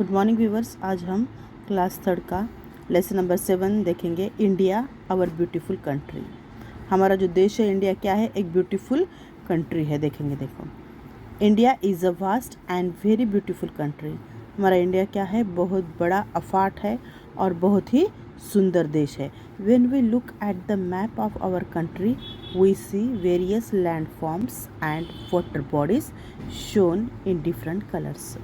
Good morning viewers. आज हम class third का लेसन नंबर 7 देखेंगे। India our beautiful country. हमारा जो देश है इंडिया क्या है? एक ब्यूटीफुल कंट्री है। देखेंगे, देखो, India is a vast and very beautiful country. हमारा इंडिया क्या है? बहुत बड़ा, अफाट है और बहुत ही सुंदर देश है। When we look at the map of our country we see various land forms and water bodies shown in different colours.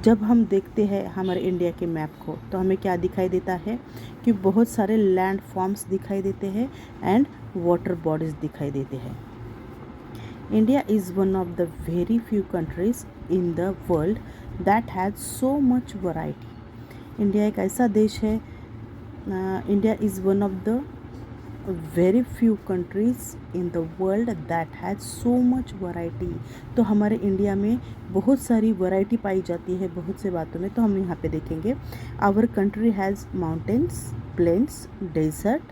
जब हम देखते हैं हमारे इंडिया के मैप को तो हमें क्या दिखाई देता है कि बहुत सारे लैंड फॉर्म्स दिखाई देते हैं एंड वाटर बॉडीज दिखाई देते हैं। India is one of the very few countries in the world that has so much variety. India एक ऐसा देश है, India is one of the very few countries in the world that has so much variety. तो हमारे India में बहुत सारी variety पाई जाती है बहुत से बातों में। तो हम यहाँ पे देखेंगे, our country has mountains, plains, desert,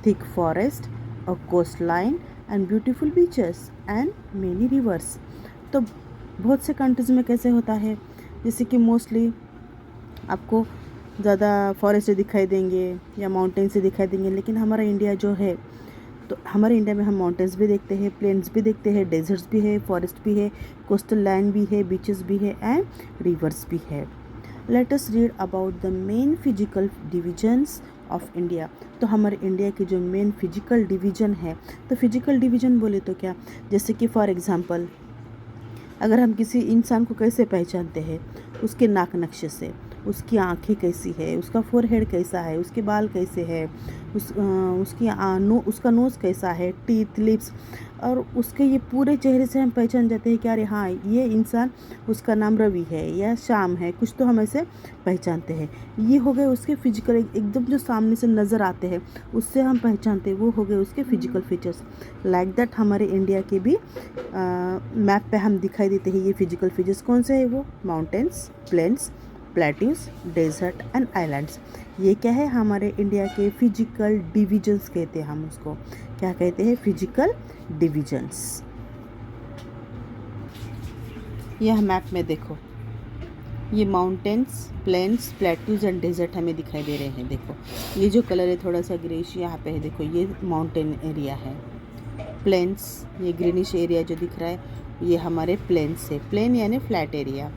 thick forest, a coast line and beautiful beaches and many rivers. तो बहुत से कंट्रीज़ में कैसे होता है, जैसे कि मोस्टली आपको ज़्यादा फॉरेस्ट दिखाई देंगे या माउंटेन से दिखाई देंगे, लेकिन हमारा इंडिया जो है, तो हमारे इंडिया में हम माउंटेन्स भी देखते हैं, प्लेन्स भी देखते हैं, डेजर्ट्स भी है, फॉरेस्ट भी है, कोस्टल लाइन भी है, बीचेस भी है एंड रिवर्स भी है। Let us read about the main physical divisions of India. तो हमारे इंडिया के जो मेन फिजिकल डिवीजन है, तो फिजिकल डिवीजन बोले तो क्या, जैसे कि फॉर एग्जांपल अगर हम किसी इंसान को कैसे पहचानते हैं, उसके नाक नक्शे से, उसकी आँखें कैसी है, उसका फोरहेड कैसा है, उसके बाल कैसे है, उसका नोज़ कैसा है, टीथ, लिप्स, और उसके ये पूरे चेहरे से हम पहचान जाते हैं कि अरे हाँ, ये इंसान, उसका नाम रवि है या श्याम है, कुछ तो हम ऐसे पहचानते हैं। ये हो गए उसके फिजिकल, एकदम जो सामने से नज़र आते हैं उससे हम पहचानते हैं, वो हो गए उसके फिजिकल फीचर्स। लाइक दैट हमारे इंडिया के भी मैप पे हम दिखाई देते हैं ये फिजिकल फीचर्स। कौन से है वो? Mountains, plains, plateaus, desert and islands. ये क्या है? हमारे इंडिया के फिजिकल डिविजन्स कहते हैं। हम उसको क्या कहते हैं? Physical divisions. यह मैप में देखो, ये mountains, plains, plateaus and desert हमें दिखाई दे रहे हैं। देखो ये जो कलर है थोड़ा सा ग्रेश यहाँ पे है, देखो ये माउंटेन एरिया है। प्लेन्स, ये ग्रीनिश एरिया जो दिख रहा है ये हमारे प्लेन्स है। प्लेन यानी फ्लैट एरिया।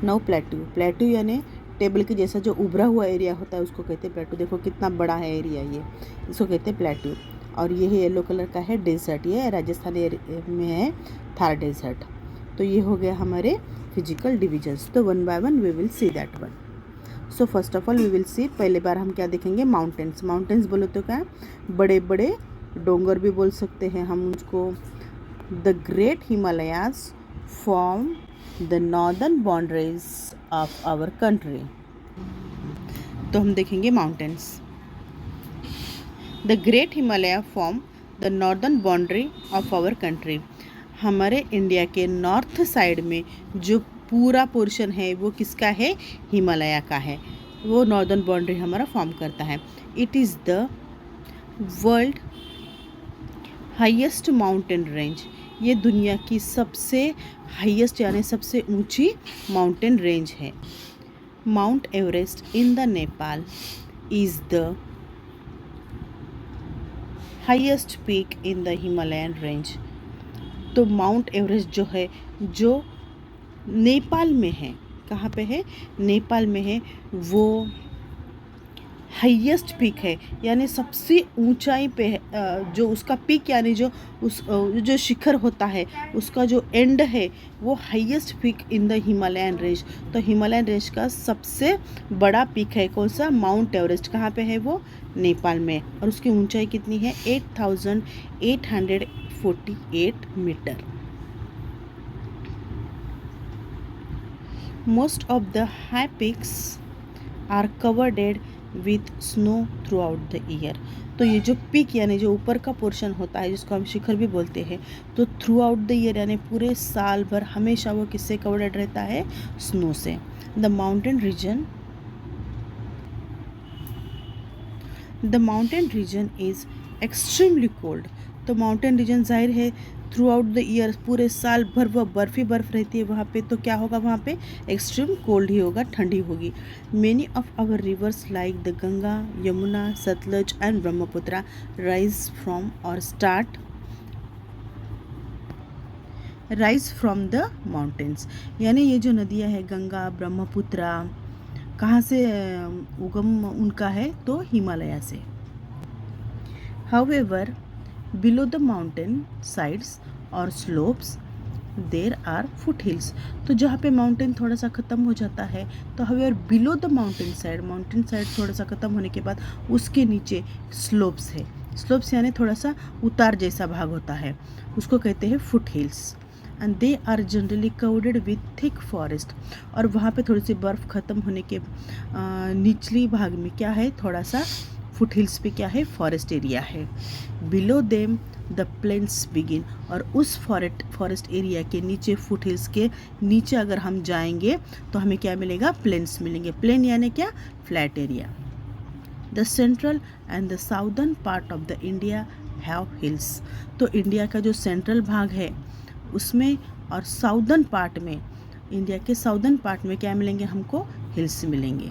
नौ प्लेट्यू, प्लेट्यू यानी टेबल के जैसा जो उभरा हुआ एरिया होता है उसको कहते हैं प्लेट्यू। देखो कितना बड़ा है एरिया, ये इसको कहते हैं प्लेट्यू। और ये है येलो कलर का है डेजर्ट, ये राजस्थान में है थार डेजर्ट। तो ये हो गया हमारे फिजिकल डिविजन्स। तो one by one we will see that one. So first of all we will see, पहले बार हम क्या देखेंगे? माउंटेन्स। माउंटेन्स बोलो तो क्या, बड़े बड़े डोंगर भी बोल सकते हैं हम उसको। The great Himalayas form the northern boundaries of our country। तो हम देखेंगे mountains. The great Himalaya form the northern boundary of our country। हमारे इंडिया के नॉर्थ साइड में जो पूरा पोर्शन है वो किसका है? हिमालय का है। वो नॉर्दर्न बाउंड्री हमारा फॉर्म करता है। It is the world highest mountain range. ये दुनिया की सबसे हाईएस्ट यानी सबसे ऊंची माउंटेन रेंज है। Mount Everest in the Nepal is the highest peak in the Himalayan range. तो माउंट एवरेस्ट जो है, जो नेपाल में है, कहाँ पे है? नेपाल में है। वो हाईएस्ट पीक है यानी सबसे ऊंचाई पे है। जो उसका पीक यानी जो शिखर होता है उसका जो एंड है वो highest peak in the Himalayan range. तो हिमालयन रेंज का सबसे बड़ा पीक है कौन सा? Mount Everest. कहाँ पे है वो? नेपाल में। और उसकी ऊंचाई कितनी है? 8,848 metre. Most of the high peaks are covered with snow throughout the year. तो ये जो पीक यानी जो ऊपर का पोर्शन होता है जिसको हम शिखर भी बोलते हैं, तो थ्रू आउट द ईयर यानी पूरे साल भर हमेशा वो किससे कवर्डेड रहता है? स्नो से। The mountain region is extremely cold. तो माउंटेन रीजन जाहिर है थ्रू आउट द ईयर, पूरे साल भर वह बर्फ़ ही बर्फ़ रहती है वहाँ पे, तो क्या होगा वहाँ पे एक्सट्रीम कोल्ड ही होगा, ठंडी होगी। Many of our rivers like the Ganga, Yamuna, Sutlej and Brahmaputra rise from और राइज फ्रॉम द माउंटेन्स, यानी ये जो नदियाँ हैं गंगा, ब्रह्मपुत्र, कहाँ से उगम उनका है, तो हिमालय से। However, below the mountain sides or slopes there are foothills, तो जहाँ पे माउंटेन थोड़ा सा ख़त्म हो जाता है, तो however below the mountain side थोड़ा सा ख़त्म होने के बाद उसके नीचे स्लोप्स है। स्लोप्स यानी थोड़ा सा उतार जैसा भाग होता है, उसको कहते हैं foothills. And they are generally covered with thick forest, और वहाँ पे थोड़ी सी बर्फ़ ख़त्म होने के निचली भाग में क्या है, थोड़ा सा फुट हिल्स पे क्या है, फॉरेस्ट एरिया है। Below them the plains begin, और उस फॉरेस्ट एरिया के नीचे, फुट हिल्स के नीचे अगर हम जाएंगे तो हमें क्या मिलेगा, प्लेन्स मिलेंगे। प्लेन यानी क्या, flat area. The central and the southern part of the India have hills, तो इंडिया का जो सेंट्रल भाग है उसमें और साउदर्न पार्ट में, इंडिया के साउदर्न पार्ट में क्या मिलेंगे हमको, हिल्स मिलेंगे।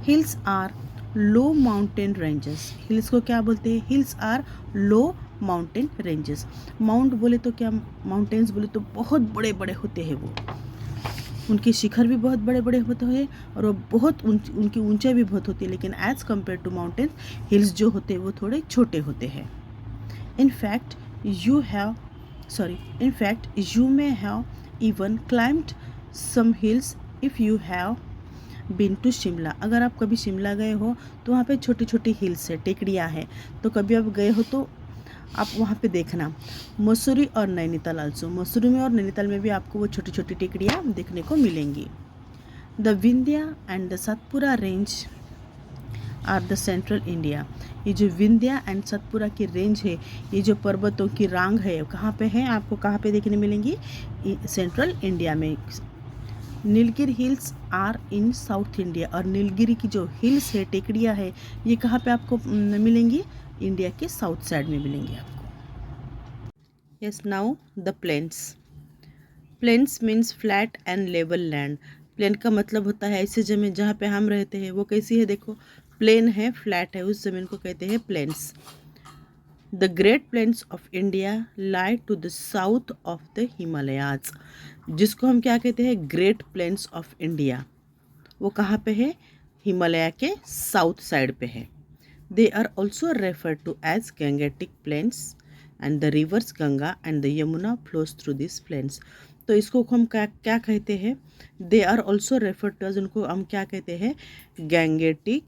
Hills are low mountain ranges, hills को क्या बोलते हैं, hills are low mountain ranges. Mount बोले तो क्या, माउंटेन्स बोले तो बहुत बड़े बड़े होते हैं, वो उनके शिखर भी बहुत बड़े बड़े होते हैं और वो बहुत उनकी ऊंचाई भी बहुत होती है, लेकिन as compare to mountains, hills जो होते हैं वो थोड़े छोटे होते हैं। In fact, you may have even climbed some hills if you have been to Shimla. अगर आप कभी शिमला गए हो तो वहाँ पे छोटी छोटी हिल्स है, टेकड़ियाँ हैं, तो कभी आप गए हो तो आप वहाँ पे देखना। मसूरी और नैनीताल आल्सो, मसूरी में और नैनीताल में भी आपको वो छोटी छोटी टेकड़ियाँ देखने को मिलेंगी। The Vindhya and the Satpura range are the central India, ये जो विंध्या एंड सतपुरा की रेंज है, ये जो पर्वतों की रांग है, कहाँ पे है, आपको कहाँ पे देखने मिलेंगी, सेंट्रल इंडिया में। Nilgiri hills are in south India, और नीलगिरी की जो हिल्स है, टेकड़ियाँ है, ये कहाँ पे आपको मिलेंगी, इंडिया के साउथ साइड में मिलेंगी आपको। Yes, now the plains. Plains means flat and level land. Plain का मतलब होता है ऐसी ज़मीन जहाँ पे हम रहते हैं वो कैसी है, देखो प्लेन है, फ्लैट है, उस ज़मीन को कहते हैं plains. The great plains of India lie to the south of the Himalayas, जिसको हम क्या कहते हैं, ग्रेट प्लेन्स ऑफ इंडिया, वो कहाँ पे है, हिमालय के साउथ साइड पे है। They are also refer to as Gangetic plains and the rivers Ganga and the Yamuna flows through this plains, तो इसको हम क्या कहते हैं, they are also refer to as, उनको हम क्या कहते हैं, गैंगेटिक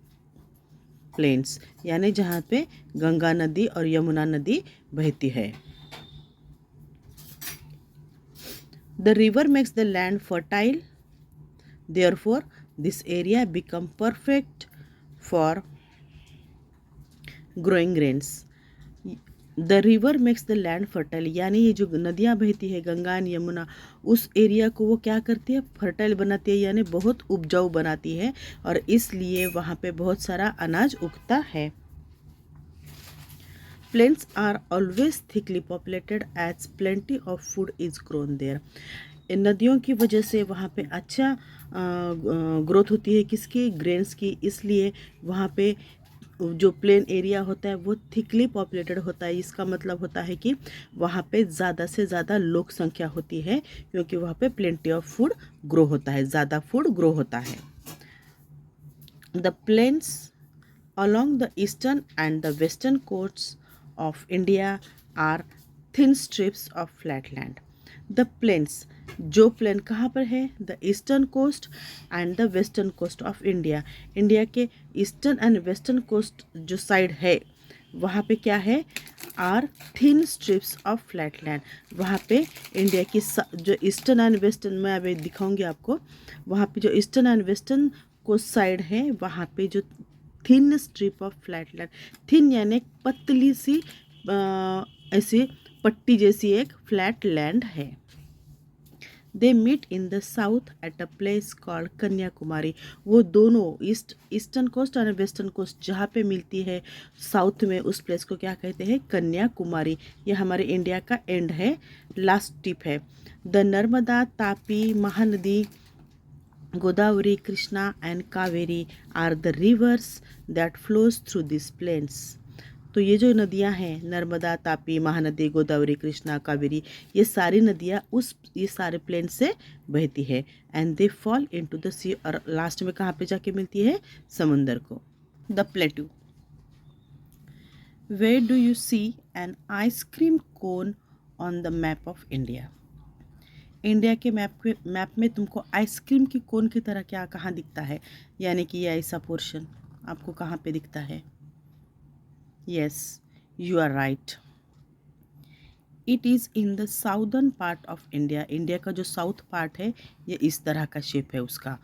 प्लेन्स, यानी जहाँ पे गंगा नदी और यमुना नदी बहती है। The river makes the land fertile, therefore this area become perfect for growing grains. The river makes the land fertile, यानी ये जो नदियाँ बहती है गंगा एंड यमुना, उस एरिया को वो क्या करती है, फर्टाइल बनाती है, यानी बहुत उपजाऊ बनाती है, और इसलिए वहाँ पे बहुत सारा अनाज उगता है। Plains are always thickly populated as plenty of food is grown there. इन नदियों की वजह से वहाँ पे अच्छा ग्रोथ होती है, किसकी, ग्रेन्स की, इसलिए वहाँ पे जो प्लेन एरिया होता है वो थिकली पॉपुलेटेड होता है। इसका मतलब होता है कि वहाँ पे ज़्यादा से ज़्यादा लोक संख्या होती है, क्योंकि वहाँ पे प्लेंटी ऑफ फूड ग्रो होता है, ज़्यादा फूड ग्रो होता है। The plains along the eastern and the western coasts of India are thin strips of flat land. The plains, जो प्लेन कहाँ पर है, the eastern coast and the western coast of India, India के eastern and western coast जो side है वहाँ पे क्या है, are thin strips of flat land. वहाँ पे इंडिया की जो ईस्टर्न एंड वेस्टर्न, मैं अभी दिखाऊंगी आपको, वहाँ पे जो eastern and western coast side है वहाँ पे जो thin strip of flat land, thin यानी पतली सी ऐसी पट्टी जैसी एक फ्लैट लैंड है। They meet in the south at a place called Kanyakumari. वो दोनों ईस्टर्न कोस्ट और वेस्टर्न कोस्ट जहाँ पे मिलती है साउथ में, उस प्लेस को क्या कहते हैं? कन्याकुमारी। ये हमारे इंडिया का एंड है, लास्ट टिप है। The Narmada, Tapi, Mahanadi, Godavari, Krishna and Kaveri are the rivers that flows through this plains. तो ये जो नदियां हैं, नर्मदा, तापी, महानदी, गोदावरी, कृष्णा, कावेरी, ये सारी नदियां ये सारे प्लेन से बहती है and they fall into the sea. और लास्ट में कहाँ पे जाके मिलती है? समुंदर को। The plateau. Where do you see an ice cream cone on the map of India? India के मैप में तुमको आइसक्रीम की कोन की तरह क्या कहाँ दिखता है? यानी कि ये ऐसा पोर्शन आपको कहाँ पे दिखता है? Yes, you are right. It is in the southern part of India. India का जो साउथ पार्ट है, ये इस तरह का शेप है उसका।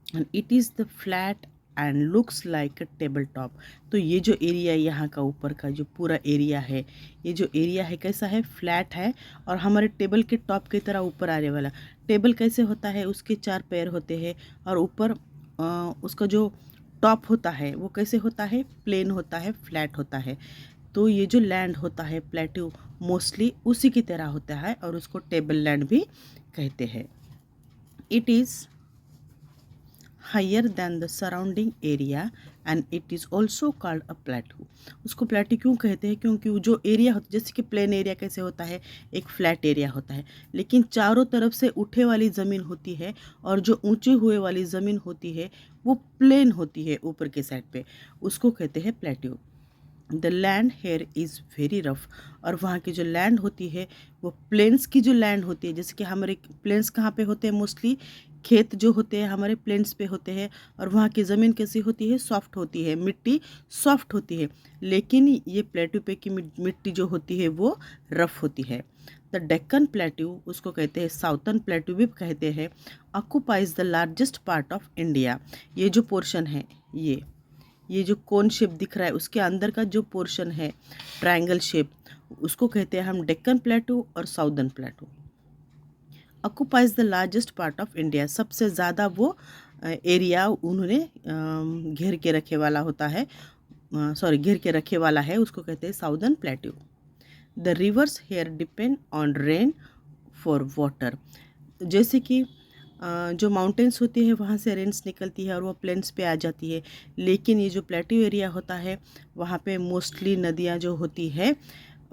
And it is the flat and looks like a table top. तो ये जो एरिया यहाँ का ऊपर का जो पूरा एरिया है, ये जो एरिया है कैसा है? फ्लैट है और हमारे टेबल के टॉप की तरह ऊपर आने वाला। टेबल कैसे होता है? उसके 4 पैर होते हैं और ऊपर उसका जो टॉप होता है वो कैसे होता है? प्लेन होता है, फ्लैट होता है। तो ये जो लैंड होता है प्लेट्यू, मोस्टली उसी की तरह होता है और उसको टेबल लैंड भी कहते हैं। It is higher than the surrounding area and it is also called a plateau. उसको प्लेट्यू क्यों कहते हैं? क्योंकि वो जो एरिया होता है, जैसे कि प्लेन एरिया कैसे होता है? एक फ्लैट एरिया होता है, लेकिन चारों तरफ से उठे वाली ज़मीन होती है और जो ऊंचे हुए वाली ज़मीन होती है वो प्लेन होती है ऊपर के साइड पे, उसको कहते हैं plateau. The land here is very rough. और वहाँ की जो लैंड होती है वो प्लेन्स की जो लैंड होती है, जैसे कि हमारे प्लेन्स कहाँ पे होते हैं? मोस्टली खेत जो होते हैं हमारे प्लेन्स पे होते हैं और वहाँ की ज़मीन कैसी होती है? सॉफ्ट होती है, मिट्टी सॉफ्ट होती है। लेकिन ये प्लेट्यू पे की मिट्टी जो होती है वो रफ होती है। द डेक्कन प्लेट्यू, उसको कहते हैं साउथर्न प्लेट्यू भी कहते हैं, occupies the largest part of India. ये जो पोर्शन है, ये जो कोन शेप दिख रहा है उसके अंदर का जो पोर्शन है ट्रायंगल शेप, उसको कहते हैं हम डेक्कन प्लेट्यू और southern plateau. Occupies the largest part of India, सबसे ज़्यादा वो एरिया उन्होंने घेर के रखे वाला होता है, घेर के रखे वाला है, उसको कहते हैं southern plateau. The rivers here depend on rain for water. जैसे कि जो माउंटेन्स होती है वहाँ से रेन्स निकलती है और वो प्लेन्स पे आ जाती है, लेकिन ये जो प्लेट्यू एरिया होता है वहाँ पे मोस्टली नदियाँ जो होती है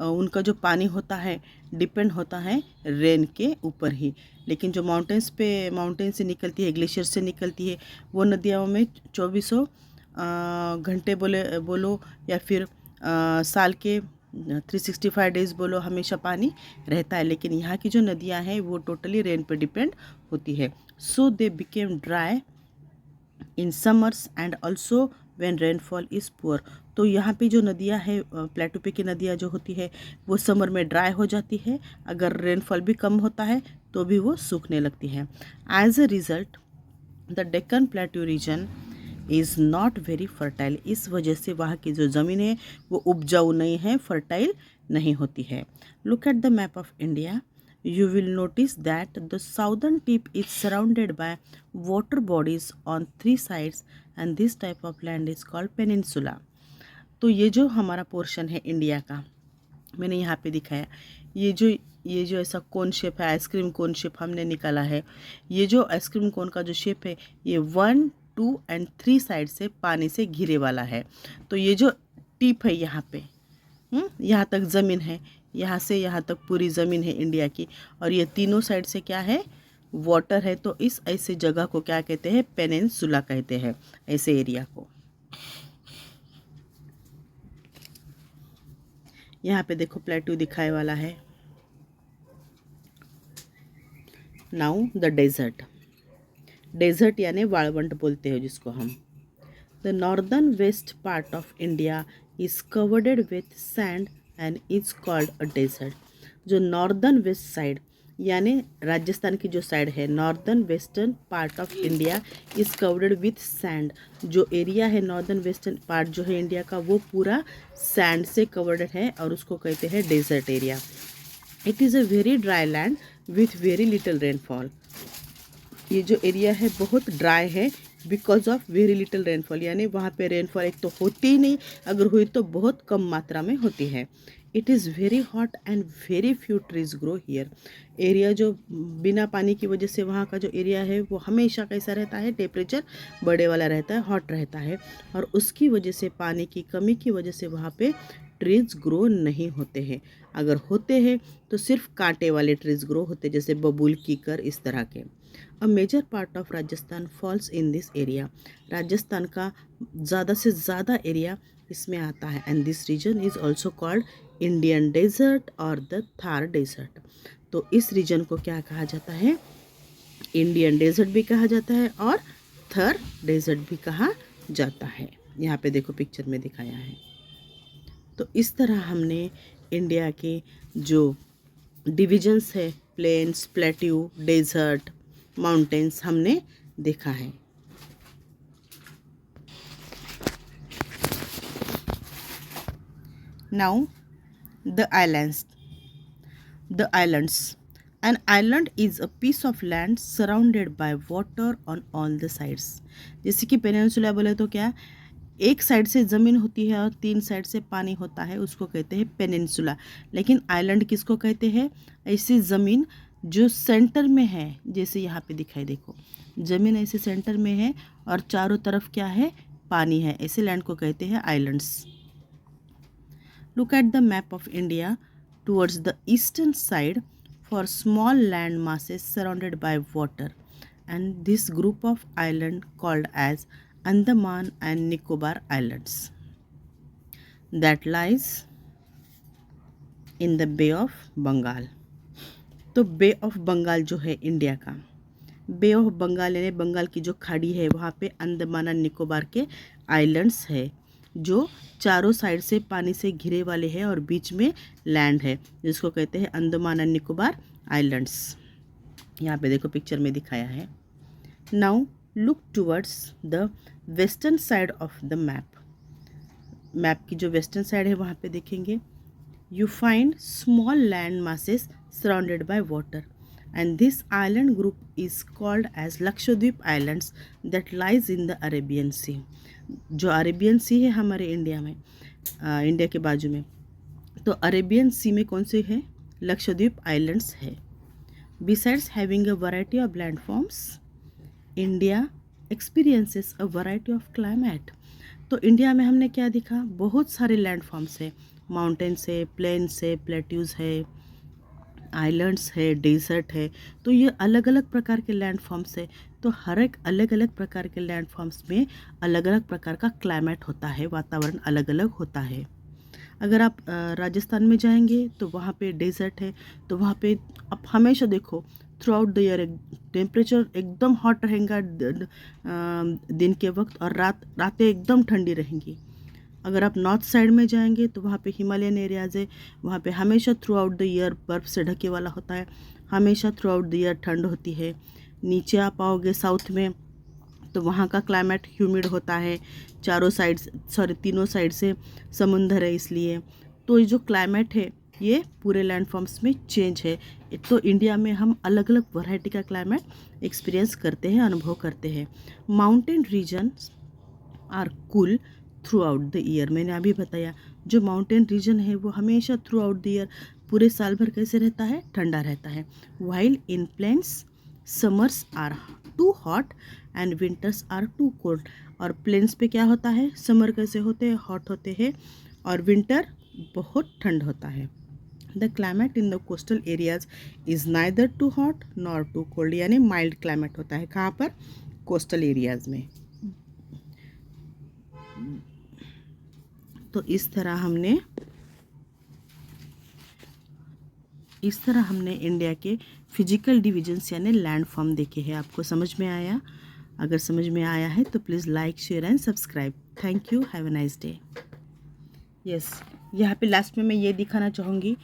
उनका जो पानी होता है डिपेंड होता है रेन के ऊपर ही। लेकिन जो माउंटेन से निकलती है, ग्लेशियर से निकलती है, वो नदियों में 2400 घंटे बोलो या फिर साल के 365 डेज़ बोलो, हमेशा पानी रहता है। लेकिन यहाँ की जो नदियाँ हैं वो टोटली रेन पर डिपेंड होती है। So they became dry in summers and also when rainfall is poor. तो यहाँ पे जो नदियाँ है प्लेट्यू पे की नदियाँ जो होती है वो समर में ड्राई हो जाती है, अगर रेनफॉल भी कम होता है तो भी वो सूखने लगती है। As a result the Deccan plateau region is not very fertile. इस वजह से वहाँ की जो ज़मीन है वो उपजाऊ नहीं है, फर्टाइल नहीं होती है। Look at the map of India, you will notice that the southern tip is surrounded by water bodies on 3 sides and this type of land is called peninsula। तो ये जो हमारा पोर्शन है इंडिया का, मैंने यहाँ पे दिखाया, ये जो ऐसा कोन शेप है, आइसक्रीम कोन शेप हमने निकाला है। ये जो आइसक्रीम कोन का जो शेप है ये 1, 2 एंड 3 साइड से पानी से घिरे वाला है। तो ये जो टिप है यहाँ पे, यहाँ तक ज़मीन है, यहाँ से यहाँ तक पूरी ज़मीन है इंडिया की, और ये तीनों साइड से क्या है? वाटर है। तो इस ऐसे जगह को क्या कहते हैं? पेनिनसुला कहते हैं ऐसे एरिया को। यहाँ पे देखो प्लेट्यू दिखाए वाला है। नाउ द डेजर्ट यानी वाळवंट बोलते हैं जिसको हम। The northern west part of India is covered with sand and is called a desert. जो नॉर्दर्न वेस्ट साइड यानी राजस्थान की जो साइड है, northern western part of India is covered with sand. जो एरिया है नॉर्दर्न वेस्टर्न पार्ट जो है India का वो पूरा सैंड से कवर्ड है और उसको कहते हैं desert area. It is a very dry land with very little rainfall. ये जो एरिया है बहुत ड्राई है because of very little rainfall, यानी वहाँ पे रेनफॉल एक तो होती ही नहीं, अगर हुई तो बहुत कम मात्रा में होती है। It is very hot and very few trees grow here. Area जो बिना पानी की वजह से वहाँ का जो एरिया है वो हमेशा कैसा रहता है, टेम्परेचर बड़े वाला रहता है, हॉट रहता है, और उसकी वजह से पानी की कमी की वजह से वहाँ पे ट्रीज ग्रो नहीं होते हैं। अगर होते हैं तो सिर्फ कांटे वाले ट्रीज ग्रो होते हैं, जैसे बबूल, कीकर, इस तरह के। A major part of Rajasthan falls in this area. Rajasthan का ज़्यादा से ज़्यादा एरिया इसमें आता है। And this region is also called Indian desert और द थार डेजर्ट। तो इस रीजन को क्या कहा जाता है, इंडियन डेजर्ट भी कहा जाता है और थर डेजर्ट भी कहा जाता है। यहाँ पे देखो पिक्चर में दिखाया है। तो इस तरह हमने इंडिया के जो डिविजन्स है, प्लेन्स, प्लेट्यू, डेजर्ट, माउंटेन्स, हमने देखा है। Now the islands. The islands, an island is a piece of land surrounded by water on all the sides. जैसे कि पेनिनसुला बोले तो क्या, एक साइड से ज़मीन होती है और 3 साइड से पानी होता है, उसको कहते हैं पेनिनसुला। लेकिन आइलैंड किसको कहते हैं, ऐसी ज़मीन जो सेंटर में है, जैसे यहाँ पे दिखाई देखो, ज़मीन ऐसे सेंटर में है और चारों तरफ क्या है, पानी है, ऐसे लैंड को कहते हैं islands. Look at the map of India towards the eastern side for small land masses surrounded by water, and this group of islands called as Andaman and Nicobar Islands that lies in the Bay of Bengal. तो बे of Bengal जो है India का, बे of Bengal यानी बंगाल की जो खाड़ी है, वहाँ पे अंडमान और निकोबार के आइलैंड्स है जो चारों साइड से पानी से घिरे वाले हैं और बीच में लैंड है, जिसको कहते हैं अंडमान एंड निकोबार आइलैंड्स। यहाँ पे देखो पिक्चर में दिखाया है। Now look towards the western side of the map. Map की जो वेस्टर्न साइड है वहाँ पे देखेंगे, you find small land masses surrounded by water, and this island group is called as Lakshadweep islands that lies in the Arabian Sea। जो Arabian सी है हमारे India में, इंडिया के बाजू में, तो अरेबियन सी में कौन से हैं, लक्षद्वीप आइलैंड्स है। Besides having a variety of landforms, India experiences a variety of climate. तो इंडिया में हमने क्या दिखा, बहुत सारे लैंडफॉर्म्स है, माउंटेन्स है, प्लेन्स है, प्लेट्यूज़ है, आइलैंड्स है, डेजर्ट है। तो ये अलग अलग प्रकार के लैंडफॉर्म्स है। तो हर एक अलग अलग प्रकार के लैंडफॉर्म्स में अलग अलग प्रकार का क्लाइमेट होता है, वातावरण अलग अलग होता है। अगर आप राजस्थान में जाएंगे तो वहाँ पे डेजर्ट है, तो वहाँ पे आप हमेशा देखो through out the year temperature एकदम हॉट रहेगा दिन के वक्त, और रातें एकदम ठंडी रहेंगी। अगर आप नॉर्थ साइड में जाएंगे तो वहाँ पे हिमालयन एरियाज़ है, वहाँ पे हमेशा थ्रू आउट द ईयर बर्फ़ से ढके वाला होता है, हमेशा थ्रू आउट द ईयर ठंड होती है। नीचे आप आओगे साउथ में तो वहाँ का क्लाइमेट ह्यूमिड होता है, तीनों साइड से समुंदर है, इसलिए तो ये जो क्लाइमेट है ये पूरे लैंडफॉर्म्स में चेंज है। तो इंडिया में हम अलग अलग वैरायटी का क्लाइमेट एक्सपीरियंस करते हैं, अनुभव करते हैं। Mountain regions are cool throughout the year. मैंने अभी बताया जो माउंटेन रीजन है वो हमेशा थ्रू आउट द ईयर पूरे साल भर कैसे रहता है, ठंडा रहता है। While in plains summers are too hot and winters are too cold. और प्लेन्स पे क्या होता है, समर कैसे होते हैं, हॉट होते हैं, और विंटर बहुत ठंड होता है। The climate in the coastal areas is neither too hot nor too cold, यानी माइल्ड क्लाइमेट होता है। कहाँ पर, कोस्टल एरियाज में। तो इस तरह हमने इंडिया के फिजिकल डिविजन्स यानी लैंड फॉर्म देखे हैं। आपको समझ में आया? अगर समझ में आया है तो please like, share and subscribe. Thank you, have a nice day. Yes, यहाँ पे लास्ट में मैं ये दिखाना चाहूँगी,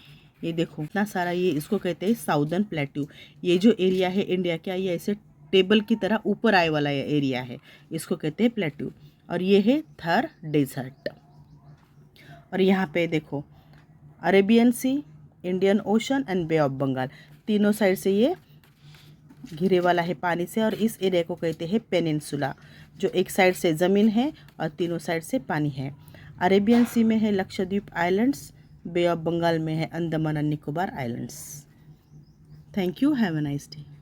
ये देखो इतना सारा, ये इसको कहते हैं साउदर्न प्लेट्यू। ये जो एरिया है इंडिया का, ये ऐसे टेबल की तरह ऊपर आए वाला एरिया है, इसको कहते हैं प्लेट्यू। और ये है थर डेजर्ट। और यहाँ पे देखो Arabian sea, Indian ocean and bay of Bengal. तीनों साइड से ये घिरे वाला है पानी से, और इस एरिया को कहते हैं पेनिनसुला, जो एक साइड से ज़मीन है और तीनों साइड से पानी है। अरेबियन सी में है Lakshadweep islands, bay of Bengal में है Andaman and Nicobar islands. Thank you, have a nice day.